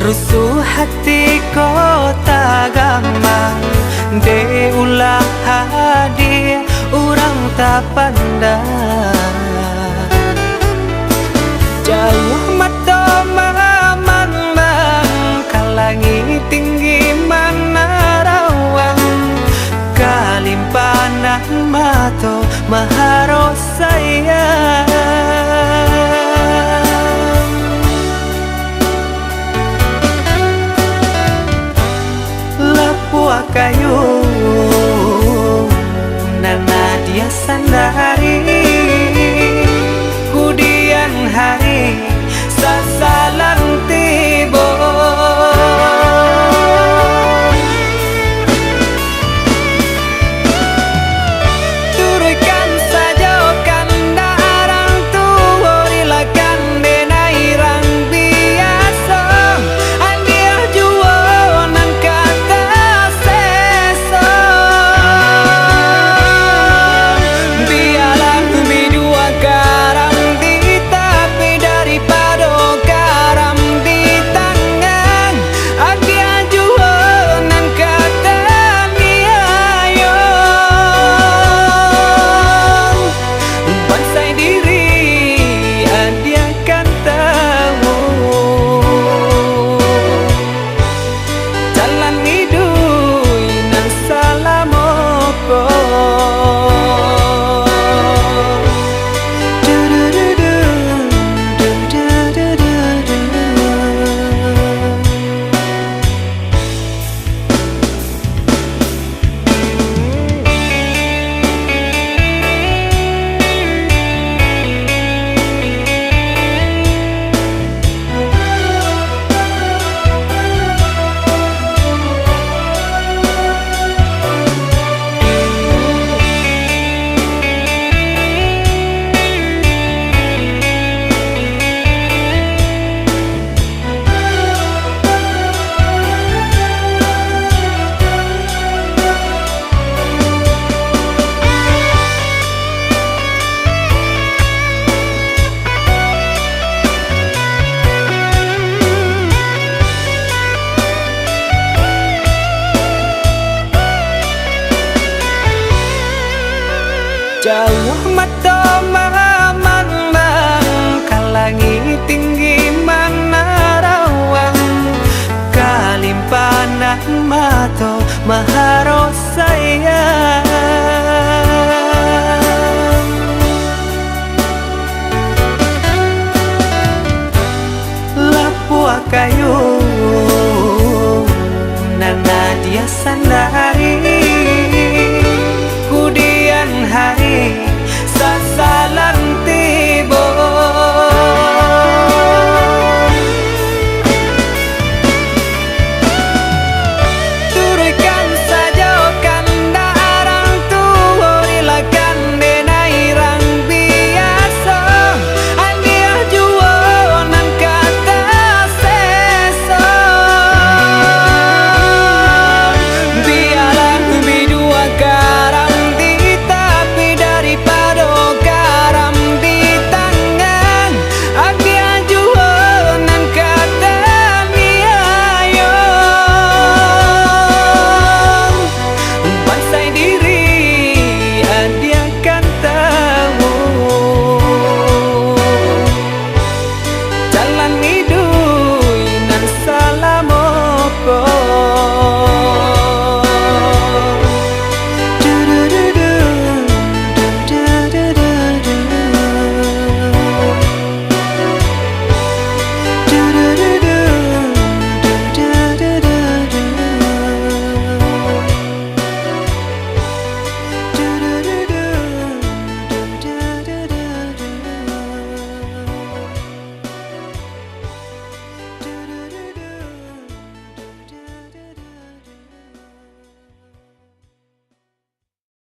rusuh hati kota gampang de ulah hadir orang tak pandang jauh mata memandang kalangi tinggi mana rawang kalimpanan mato maharo sayang lepua kayu nana dia sandari kudian hari sasalang tibo turutkan saja kan darang tua rilakan benairang biasa andia jua nan kata seso biarlah bidua garam di tapi daripada garam di tangan andia jua nan kata niayo bansai diri andia kan tahu jalan hidup nan salamoko jauh mata memandang kalangi tinggi